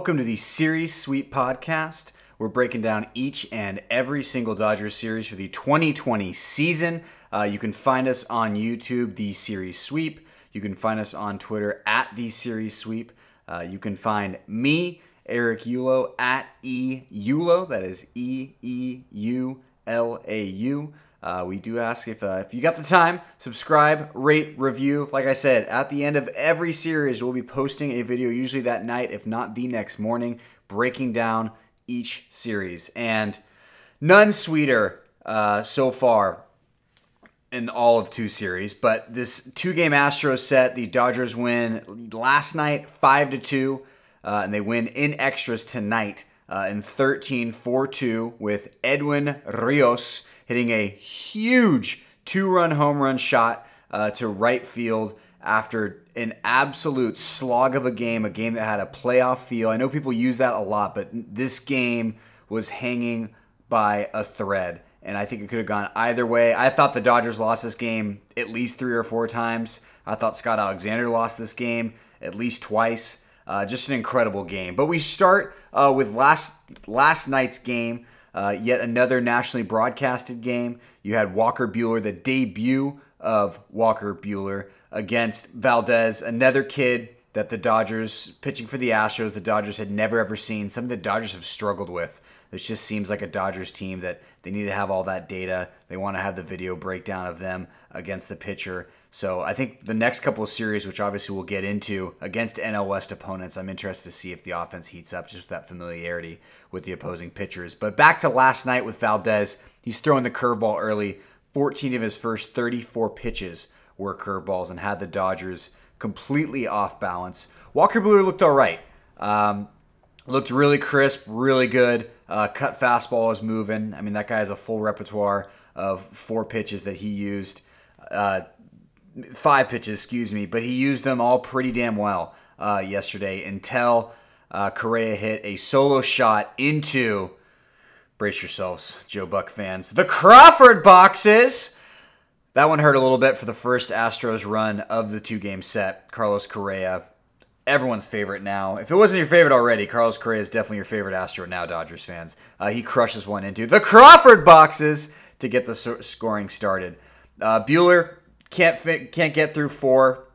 Welcome to the Series Sweep podcast. We're breaking down each and every single Dodgers series for the 2020 season. You can find us on YouTube, The Series Sweep. You can find us on Twitter at The Series Sweep. You can find me, Eric Eulau, at EUlau. That is EEULAU. We do ask if you got the time, subscribe, rate, review. Like I said, at the end of every series, we'll be posting a video, usually that night, if not the next morning, breaking down each series. And none sweeter so far in all of two series, but this two-game Astros set, the Dodgers win last night 5-2, and they win in extras tonight in 13-4-2 with Edwin Rios hitting a huge two-run home run shot to right field after an absolute slog of a game that had a playoff feel. I know people use that a lot, but this game was hanging by a thread, and I think it could have gone either way. I thought the Dodgers lost this game at least 3 or 4 times. I thought Scott Alexander lost this game at least twice. Just an incredible game. But we start with last night's game. Yet another nationally broadcasted game. You had Walker Buehler, the debut of Walker Buehler against Valdez, another kid that the Dodgers, pitching for the Astros, the Dodgers had never ever seen, something the Dodgers have struggled with. This just seems like a Dodgers team that they need to have all that data. They want to have the video breakdown of them against the pitcher. So I think the next couple of series, which obviously we'll get into, against NL West opponents, I'm interested to see if the offense heats up just with that familiarity with the opposing pitchers. But back to last night with Valdez. He's throwing the curveball early. 14 of his first 34 pitches were curveballs and had the Dodgers completely off balance. Walker Buehler looked all right. Looked really crisp, really good. Cut fastball is moving. I mean, that guy has a full repertoire of 4 pitches that he used. 5 pitches, but he used them all pretty damn well yesterday until Correa hit a solo shot into, brace yourselves, Joe Buck fans, the Crawford boxes. That one hurt a little bit for the first Astros run of the 2-game set. Carlos Correa, everyone's favorite now. If it wasn't your favorite already, Carlos Correa is definitely your favorite Astro now, Dodgers fans. He crushes one into the Crawford boxes to get the scoring started. Buehler can't get through 4,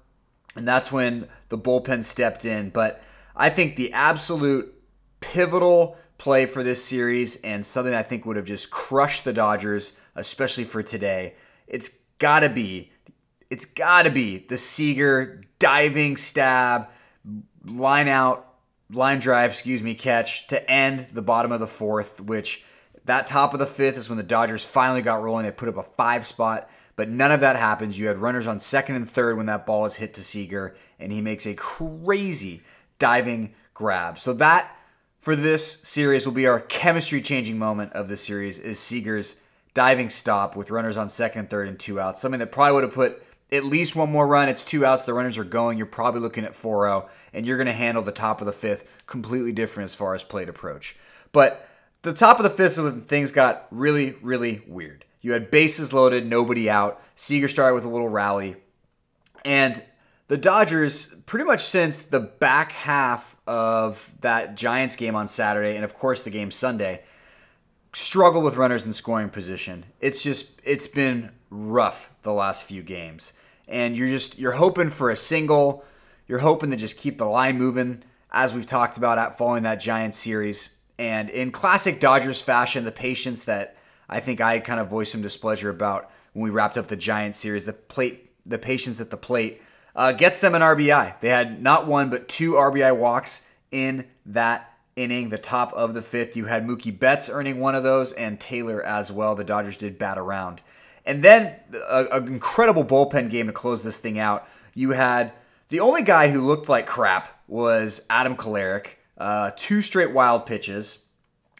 and that's when the bullpen stepped in. But I think the absolute pivotal play for this series, and something I think would have just crushed the Dodgers, especially for today, it's gotta be the Seager diving stab, line drive, catch to end the bottom of the 4th, which that top of the 5th is when the Dodgers finally got rolling. They put up a 5 spot. But none of that happens. You had runners on 2nd and 3rd when that ball is hit to Seager, and he makes a crazy diving grab. So that, for this series, will be our chemistry-changing moment of the series, is Seager's diving stop with runners on 2nd and 3rd and 2 outs. Something that probably would have put at least one more run. It's 2 outs. The runners are going. You're probably looking at 4-0, and you're going to handle the top of the 5th completely different as far as plate approach. But the top of the 5th is when things got really, really weird. You had bases loaded, nobody out. Seager started with a little rally. And the Dodgers, pretty much since the back half of that Giants game on Saturday, and of course the game Sunday, struggle with runners in scoring position. It's been rough the last few games. And you're hoping for a single. You're hoping to just keep the line moving, as we've talked about following that Giants series. And in classic Dodgers fashion, the patience that I think I kind of voiced some displeasure about when we wrapped up the Giants series. The patience at the plate gets them an RBI. They had not 1 but 2 RBI walks in that inning, the top of the 5th. You had Mookie Betts earning one of those, and Taylor as well. The Dodgers did bat around. And then an incredible bullpen game to close this thing out. You had the only guy who looked like crap was Adam Kolarek. 2 straight wild pitches.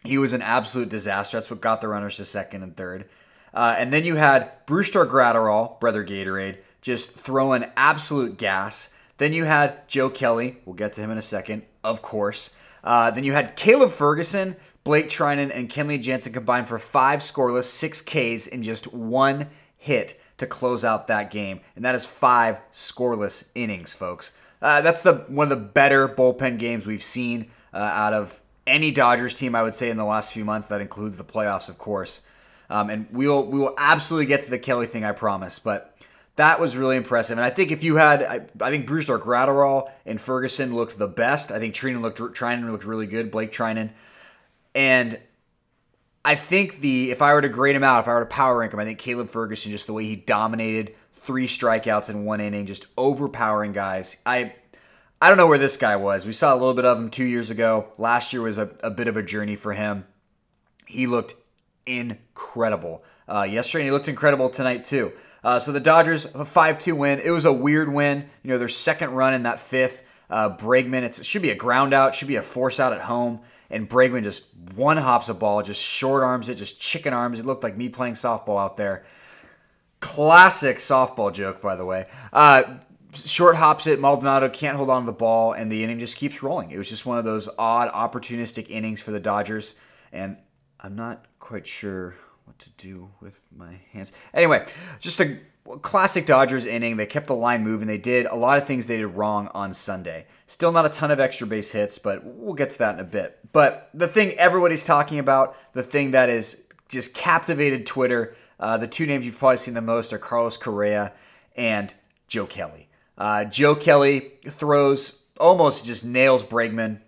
He was an absolute disaster. That's what got the runners to 2nd and 3rd. And then you had Brusdar Graterol, brother Gatorade, just throwing absolute gas. Then you had Joe Kelly. We'll get to him in a second, of course. Then you had Caleb Ferguson, Blake Trinan, and Kenley Jansen combined for 5 scoreless, 6 Ks in just 1 hit to close out that game. And that is 5 scoreless innings, folks. That's one of the better bullpen games we've seen out of any Dodgers team, I would say, in the last few months. That includes the playoffs, of course. And we will absolutely get to the Kelly thing, I promise. But that was really impressive. And I think if you had, I think Brusdar Graterol and Ferguson looked the best. I think Treinen looked really good, Blake Treinen. And I think if I were to grade him out, if I were to power rank him, I think Caleb Ferguson, just the way he dominated, 3 strikeouts in 1 inning, just overpowering guys. I don't know where this guy was. We saw a little bit of him 2 years ago. Last year was a bit of a journey for him. He looked incredible yesterday, and he looked incredible tonight too. So the Dodgers, a 5-2 win. It was a weird win. You know, their second run in that 5th. Bregman, it should be a ground out, should be a force out at home. And Bregman just one-hops a ball, just short arms it, just chicken arms. It looked like me playing softball out there. Classic softball joke, by the way. Short hops it, Maldonado can't hold on to the ball, and the inning just keeps rolling. It was just one of those odd, opportunistic innings for the Dodgers. And I'm not quite sure what to do with my hands. Anyway, just a classic Dodgers inning. They kept the line moving. They did a lot of things they did wrong on Sunday. Still not a ton of extra base hits, but we'll get to that in a bit. But the thing everybody's talking about, the thing that is just captivated Twitter, the 2 names you've probably seen the most are Carlos Correa and Joe Kelly. Joe Kelly throws, almost just nails Bregman,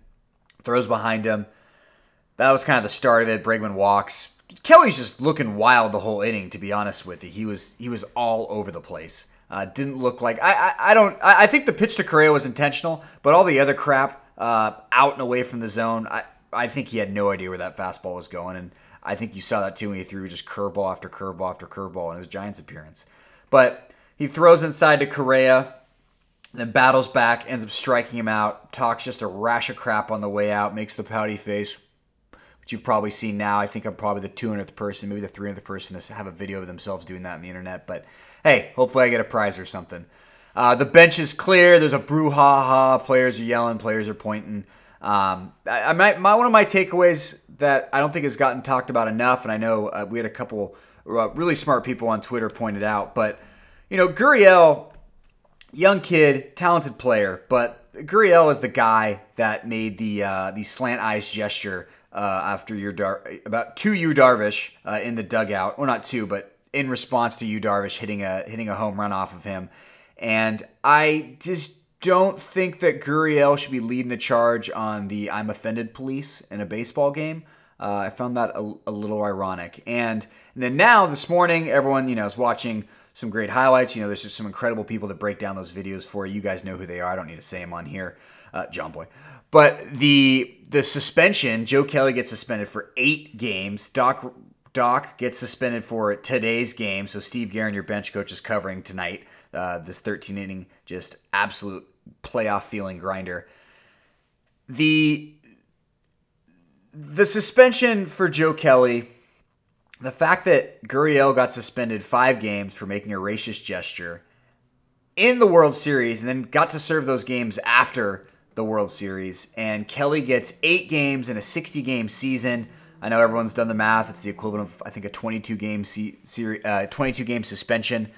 throws behind him. That was kind of the start of it. Bregman walks. Kelly's just looking wild the whole inning, to be honest with you. He was all over the place. Didn't look like I think the pitch to Correa was intentional, but all the other crap out and away from the zone, I think he had no idea where that fastball was going, and I think you saw that too when he threw just curveball after curveball after curveball in his Giants appearance. But he throws inside to Correa, then battles back, ends up striking him out, talks just a rash of crap on the way out, makes the pouty face, which you've probably seen now. I think I'm probably the 200th person, maybe the 300th person to have a video of themselves doing that on the internet. But hey, hopefully I get a prize or something. The bench is clear. There's a brouhaha. Players are yelling. Players are pointing. One of my takeaways that I don't think has gotten talked about enough, and I know we had a couple really smart people on Twitter pointed out, but you know, Gurriel, young kid, talented player, but Gurriel is the guy that made the slant eyes gesture after about to Yu Darvish in the dugout. Well, not two, but in response to Yu Darvish hitting a home run off of him. And I just don't think that Gurriel should be leading the charge on the I'm offended police in a baseball game. I found that a little ironic. And then now, this morning, everyone, is watching some great highlights. There's just some incredible people that break down those videos for you. You guys know who they are. I don't need to say them on here. John Boy. But the suspension, Joe Kelly gets suspended for 8 games. Doc gets suspended for today's game. So Steve Guerin, your bench coach, is covering tonight. This 13-inning, just absolute playoff feeling grinder. The suspension for Joe Kelly, the fact that Gurriel got suspended 5 games for making a racist gesture in the World Series and then got to serve those games after the World Series, and Kelly gets 8 games in a 60-game season. I know everyone's done the math. It's the equivalent of, I think, a 22-game 22-game suspension.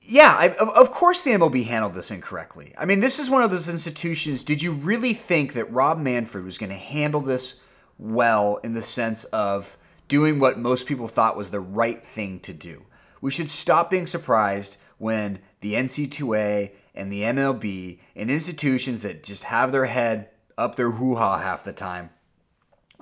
Yeah, of course the MLB handled this incorrectly. I mean, this is one of those institutions. Did you really think that Rob Manfred was going to handle this well in the sense of doing what most people thought was the right thing to do? We should stop being surprised when the NC2A and the MLB and institutions that just have their head up their hoo-ha half the time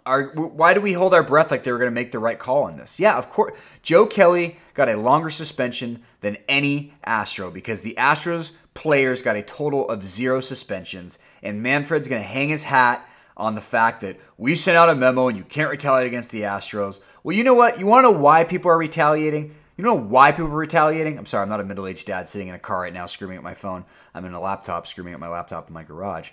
why do we hold our breath like they were going to make the right call on this? Yeah, of course. Joe Kelly got a longer suspension than any Astro because the Astros players got a total of 0 suspensions, and Manfred's going to hang his hat on the fact that we sent out a memo and you can't retaliate against the Astros. Well, you know what? You want to know why people are retaliating? You know why people are retaliating? I'm sorry, I'm not a middle-aged dad sitting in a car right now screaming at my phone. I'm in a laptop screaming at my laptop in my garage.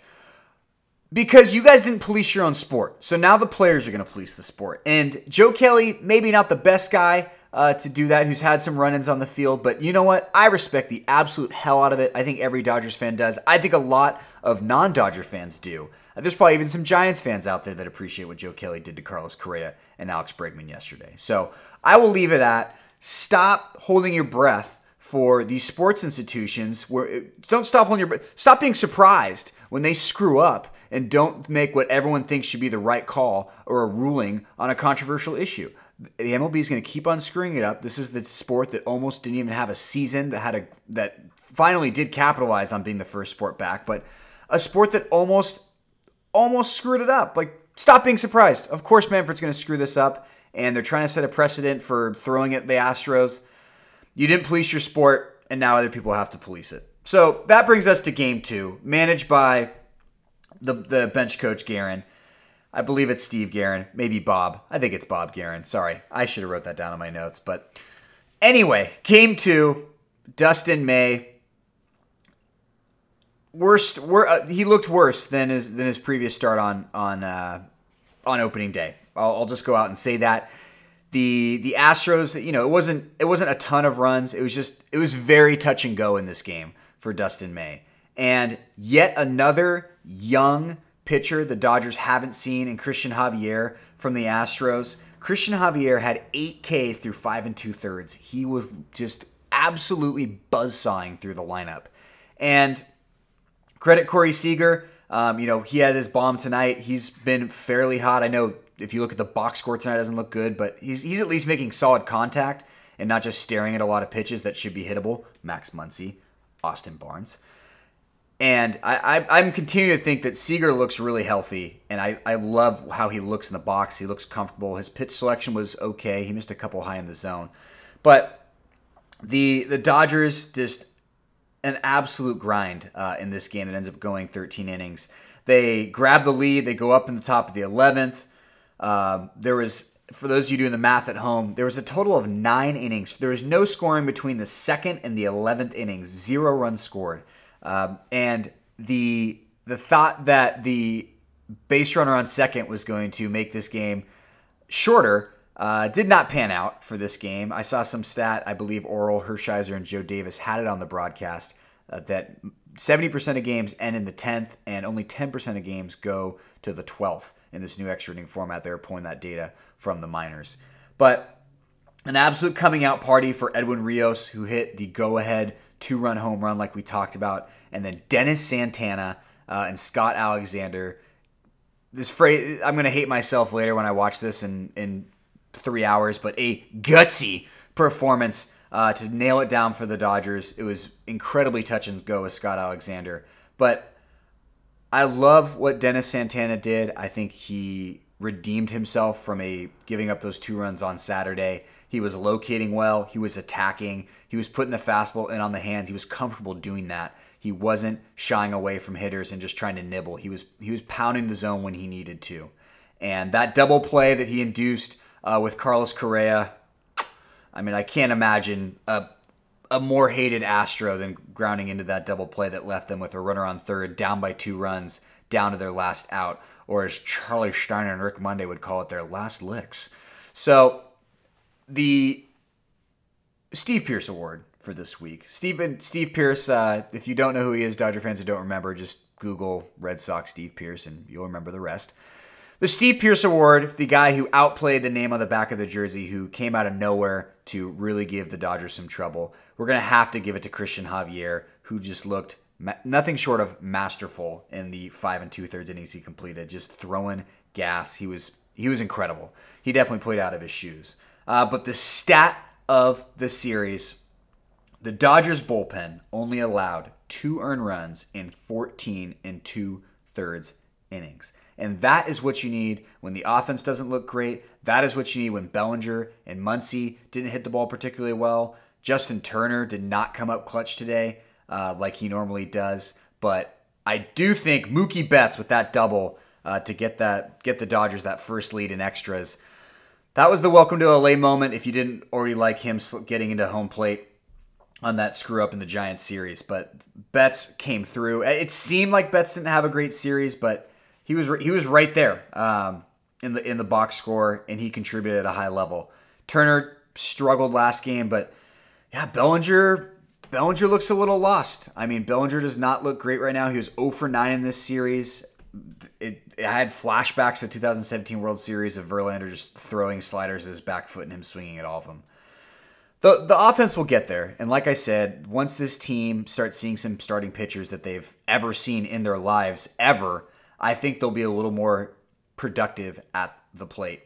Because you guys didn't police your own sport. So now the players are going to police the sport. And Joe Kelly, maybe not the best guy to do that, who's had some run-ins on the field. But you know what? I respect the absolute hell out of it. I think every Dodgers fan does. I think a lot of non-Dodger fans do. There's probably even some Giants fans out there that appreciate what Joe Kelly did to Carlos Correa and Alex Bregman yesterday. So I will leave it at, stop holding your breath for these sports institutions. Don't stop holding your breath. Stop being surprised when they screw up and don't make what everyone thinks should be the right call or a ruling on a controversial issue. The MLB is going to keep on screwing it up. This is the sport that almost didn't even have a season that finally did capitalize on being the first sport back, but a sport that almost screwed it up. Like, stop being surprised. Of course Manfred's going to screw this up, and they're trying to set a precedent for throwing at the Astros. You didn't police your sport, and now other people have to police it. So that brings us to Game 2, managed by the bench coach Guerin. I believe it's Steve Guerin, maybe Bob. I think it's Bob Guerin. Sorry, I should have wrote that down on my notes. But anyway, Game 2, Dustin May. He looked worse than his previous start on opening day. I'll just go out and say that. The Astros, it wasn't a ton of runs. It was very touch and go in this game for Dustin May. And yet another young pitcher the Dodgers haven't seen in Christian Javier from the Astros. Christian Javier had 8 Ks through 5 2/3. He was just absolutely buzzsawing through the lineup. And credit Corey Seager. He had his bomb tonight. He's been fairly hot. I know if you look at the box score tonight, it doesn't look good, but he's at least making solid contact and not just staring at a lot of pitches that should be hittable. Max Muncy, Austin Barnes. And I'm continuing to think that Seager looks really healthy, and I love how he looks in the box. He looks comfortable. His pitch selection was okay. He missed a couple high in the zone. But the Dodgers, just an absolute grind in this game that ends up going 13 innings. They grab the lead. They go up in the top of the 11th. There was, for those of you doing the math at home, there was a total of 9 innings. There was no scoring between the 2nd and the 11th innings. 0 runs scored. And the thought that the base runner on second was going to make this game shorter did not pan out for this game. I saw some stat, I believe Oral, Hershiser, and Joe Davis had it on the broadcast, that 70% of games end in the 10th, and only 10% of games go to the 12th in this new extra inning format. They're pulling that data from the minors. But an absolute coming out party for Edwin Rios, who hit the go-ahead 2-run home run like we talked about. And then Dennis Santana and Scott Alexander. This phrase, I'm going to hate myself later when I watch this in 3 hours, but a gutsy performance to nail it down for the Dodgers. It was incredibly touch and go with Scott Alexander. But I love what Dennis Santana did. I think he redeemed himself from giving up those 2 runs on Saturday. He was locating well. He was attacking. He was putting the fastball in on the hands. He was comfortable doing that. He wasn't shying away from hitters and just trying to nibble. He was pounding the zone when he needed to. And that double play that he induced with Carlos Correa, I mean, I can't imagine a more hated Astro than grounding into that double play that left them with a runner on third, down by 2 runs, down to their last out, or as Charlie Steiner and Rick Monday would call it, their last licks. So the Steve Pearce Award for this week. Steve Pearce, if you don't know who he is, Dodger fans who don't remember, just Google Red Sox Steve Pearce and you'll remember the rest. The Steve Pearce Award, the guy who outplayed the name on the back of the jersey, who came out of nowhere to really give the Dodgers some trouble. We're going to have to give it to Christian Javier, who just looked nothing short of masterful in the 5 2/3 innings he completed, just throwing gas. He was incredible. He definitely played out of his shoes. But the stat of the series, the Dodgers bullpen only allowed 2 earned runs in 14 2/3 innings. And that is what you need when the offense doesn't look great. That is what you need when Bellinger and Muncy didn't hit the ball particularly well. Justin Turner did not come up clutch today like he normally does. But I do think Mookie Betts with that double to get the Dodgers that first lead in extras. That was the welcome to LA moment if you didn't already like him getting into home plate on that screw up in the Giants series. But Betts came through. It seemed like Betts didn't have a great series, but he was right there in the box score, and he contributed at a high level. Turner struggled last game, but yeah, Bellinger looks a little lost. I mean, Bellinger does not look great right now. He was 0 for 9 in this series. I had flashbacks to the 2017 World Series of Verlander just throwing sliders at his back foot and him swinging at all of them. The offense will get there. And like I said, once this team starts seeing some starting pitchers that they've ever seen in their lives, ever, I think they'll be a little more productive at the plate.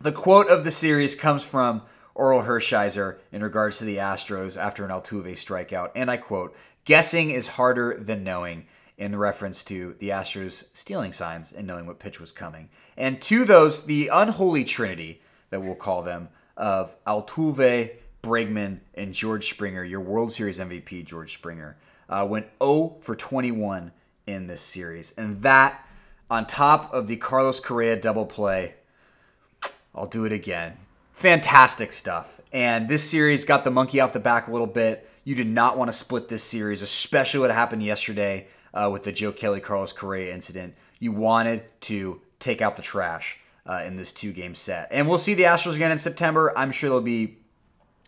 The quote of the series comes from Oral Hershiser in regards to the Astros after an Altuve strikeout. And I quote, "Guessing is harder than knowing," in reference to the Astros stealing signs and knowing what pitch was coming. And to those, the unholy trinity that we'll call them, of Altuve, Bregman, and George Springer, your World Series MVP, George Springer, went 0 for 21 in this series. And that, on top of the Carlos Correa double play, I'll do it again. Fantastic stuff. And this series got the monkey off the back a little bit. You did not want to split this series, especially what happened yesterday with the Joe Kelly-Carlos Correa incident. You wanted to take out the trash in this 2-game set. And we'll see the Astros again in September. I'm sure they'll be...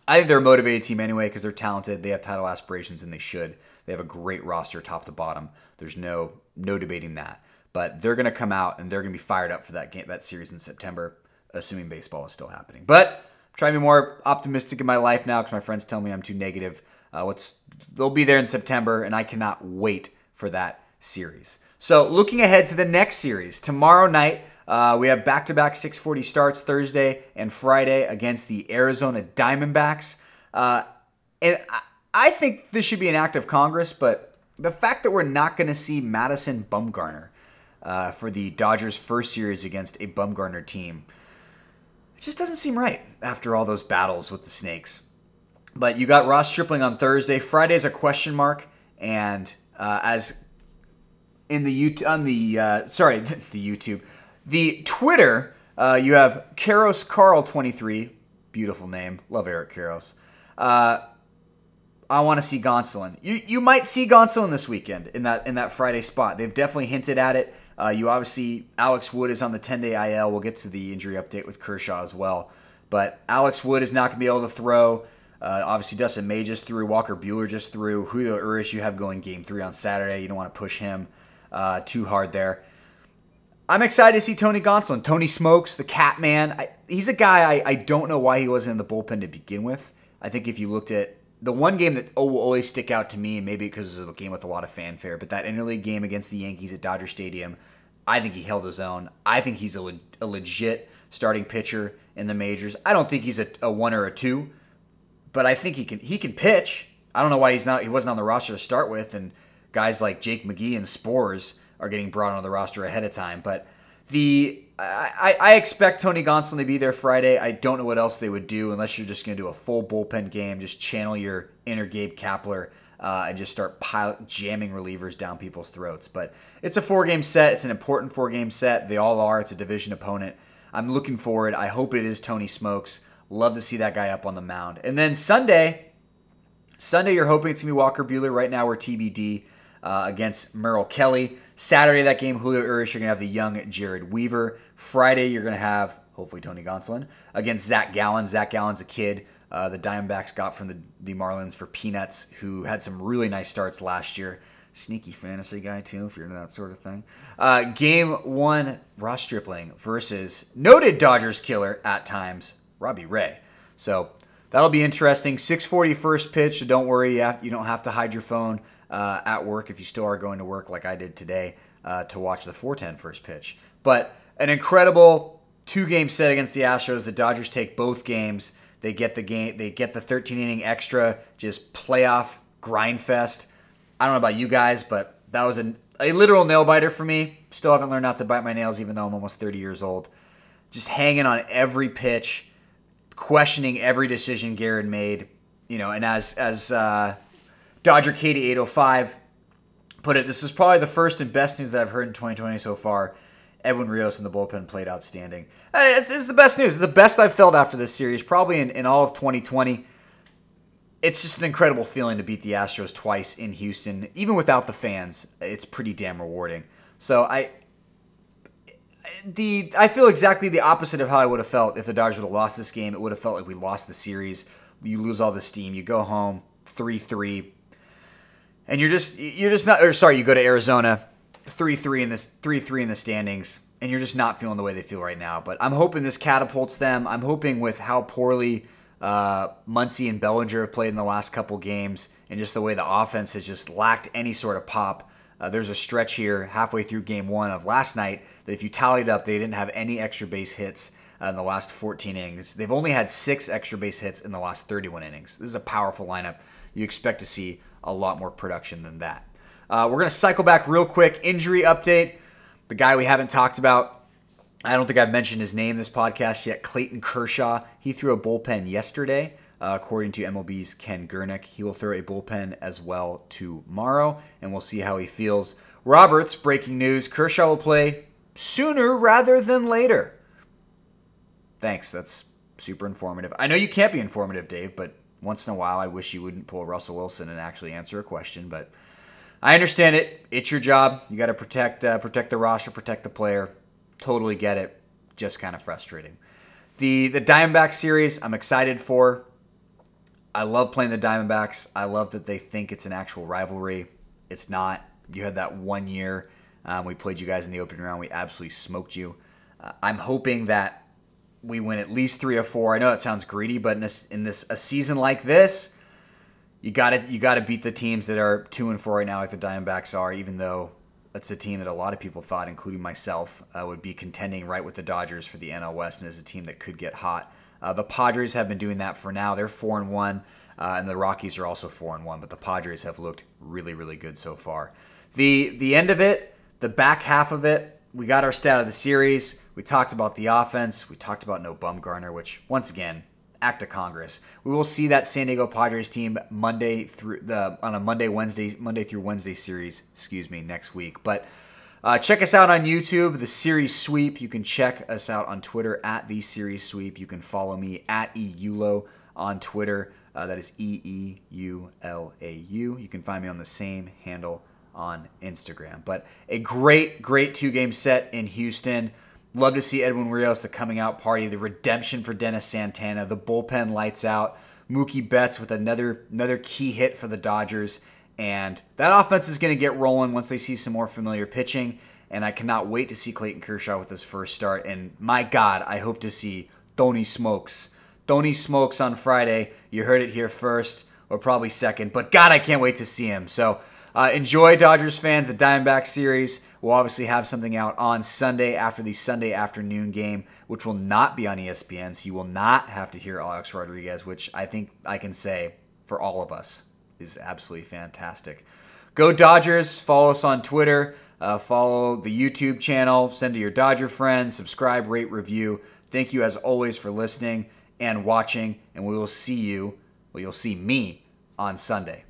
I think they're a motivated team anyway because they're talented. They have title aspirations, and they should. They have a great roster top to bottom. There's no debating that. But they're going to come out, and they're going to be fired up for that series in September, assuming baseball is still happening. But I'm trying to be more optimistic in my life now because my friends tell me I'm too negative. They'll be there in September, and I cannot wait for that series. So looking ahead to the next series, tomorrow night, we have back-to-back 6:40 starts Thursday and Friday against the Arizona Diamondbacks. And I think this should be an act of Congress, but the fact that we're not going to see Madison Bumgarner for the Dodgers' first series against a Bumgarner team, it just doesn't seem right after all those battles with the Snakes. But you got Ross Stripling on Thursday. Friday's a question mark, and as in the YouTube, the Twitter, you have Karos Carl 23, beautiful name, love Eric Karos. I want to see Gonsolin. You might see Gonsolin this weekend in that Friday spot. They've definitely hinted at it. You obviously, Alex Wood is on the 10-day IL. We'll get to the injury update with Kershaw as well. But Alex Wood is not going to be able to throw. Obviously, Dustin May just threw. Walker Buehler just threw. Julio Urias you have going Game 3 on Saturday. You don't want to push him too hard there. I'm excited to see Tony Gonsolin. Tony Smokes, the Cat Man. He's a guy I don't know why he wasn't in the bullpen to begin with. I think if you looked at the one game that will always stick out to me, maybe because it was a game with a lot of fanfare, but that interleague game against the Yankees at Dodger Stadium, I think he held his own. I think he's a legit starting pitcher in the majors. I don't think he's a 1 or a 2, but I think he can pitch. I don't know why he wasn't on the roster to start with, and guys like Jake McGee and Spores are getting brought onto the roster ahead of time. But I expect Tony Gonsolin to be there Friday. I don't know what else they would do unless you're just going to do a full bullpen game. Just channel your inner Gabe Kapler and just start jamming relievers down people's throats. But it's a 4-game set. It's an important 4-game set. They all are. It's a division opponent. I'm looking forward. I hope it is Tony Smokes. Love to see that guy up on the mound. And then Sunday, you're hoping it's going to be Walker Buehler. Right now we're TBD against Merrill Kelly. Saturday, that game, Julio Urias, you're going to have the young Jared Weaver. Friday, you're going to have, hopefully, Tony Gonsolin against Zach Gallen. Zach Gallen's a kid the Diamondbacks got from the Marlins for peanuts, who had some really nice starts last year. Sneaky fantasy guy, too, if you're into that sort of thing. Game 1, Ross Stripling versus noted Dodgers killer at times, Robbie Ray. So that'll be interesting. 6:40 first pitch, so don't worry. You don't have to hide your phone at work if you still are going to work like I did today to watch the 4:10 first pitch. But an incredible 2-game set against the Astros. The Dodgers take both games. They get the 13-inning extra, just playoff grind fest. I don't know about you guys, but that was a literal nail biter for me. Still haven't learned not to bite my nails, even though I'm almost 30 years old. Just hanging on every pitch, questioning every decision Garrett made. And as Dodger Katie 805 put it, this is probably the first and best news that I've heard in 2020 so far. Edwin Rios in the bullpen played outstanding. It's the best news. It's the best I've felt after this series, probably in all of 2020. It's just an incredible feeling to beat the Astros twice in Houston. Even without the fans, it's pretty damn rewarding. So I feel exactly the opposite of how I would have felt if the Dodgers would have lost this game. It would have felt like we lost the series. You lose all the steam. You go home 3-3. And you're just not, or sorry, you go to Arizona, 3-3 in the standings, and you're just not feeling the way they feel right now. But I'm hoping this catapults them. I'm hoping with how poorly Muncy and Bellinger have played in the last couple games, and just the way the offense has just lacked any sort of pop. There's a stretch here halfway through game 1 of last night that if you tallied up, they didn't have any extra base hits in the last 14 innings. They've only had 6 extra base hits in the last 31 innings. This is a powerful lineup. You expect to see a lot more production than that. We're going to cycle back real quick. Injury update. The guy we haven't talked about, I don't think I've mentioned his name this podcast yet, Clayton Kershaw. He threw a bullpen yesterday, according to MLB's Ken Gurnick. He will throw a bullpen as well tomorrow, and we'll see how he feels. Roberts, breaking news, Kershaw will play sooner rather than later. Thanks, that's super informative. I know you can't be informative, Dave, but once in a while I wish you wouldn't pull Russell Wilson and actually answer a question, but I understand it. It's your job. You got to protect the roster, protect the player. Totally get it. Just kind of frustrating. The Diamondbacks series, I'm excited for. I love playing the Diamondbacks. I love that they think it's an actual rivalry. It's not. You had that 1 year. We played you guys in the opening round. We absolutely smoked you. I'm hoping that we win at least 3 or 4. I know that sounds greedy, but in a season like this, you gotta beat the teams that are 2 and 4 right now, like the Diamondbacks are. Even though that's a team that a lot of people thought, including myself, would be contending right with the Dodgers for the NL West, and is a team that could get hot. The Padres have been doing that for now. They're 4-1, and the Rockies are also 4-1. But the Padres have looked really, really good so far. The end of it, the back half of it, we got our stat of the series. We talked about the offense. We talked about no Bumgarner, which once again, act of Congress. We will see that San Diego Padres team Monday through Wednesday series, next week. But check us out on YouTube, The Series Sweep. You can check us out on Twitter at The Series Sweep. You can follow me at EULO on Twitter. That is EEULAU. You can find me on the same handle on Instagram. But a great 2-game set in Houston. Love to see Edwin Rios, the coming out party, the redemption for Dennis Santana, the bullpen lights out, Mookie Betts with another key hit for the Dodgers, and that offense is going to get rolling once they see some more familiar pitching, and I cannot wait to see Clayton Kershaw with his first start, and my God, I hope to see Tony Smokes. Tony Smokes on Friday. You heard it here first, or probably second, but God, I can't wait to see him. So enjoy, Dodgers fans, the Diamondback series. We'll obviously have something out on Sunday after the Sunday afternoon game, which will not be on ESPN, so you will not have to hear Alex Rodriguez, which I think I can say for all of us is absolutely fantastic. Go Dodgers. Follow us on Twitter. Follow the YouTube channel. Send to your Dodger friends. Subscribe, rate, review. Thank you as always for listening and watching, and we will see you, well, you'll see me on Sunday.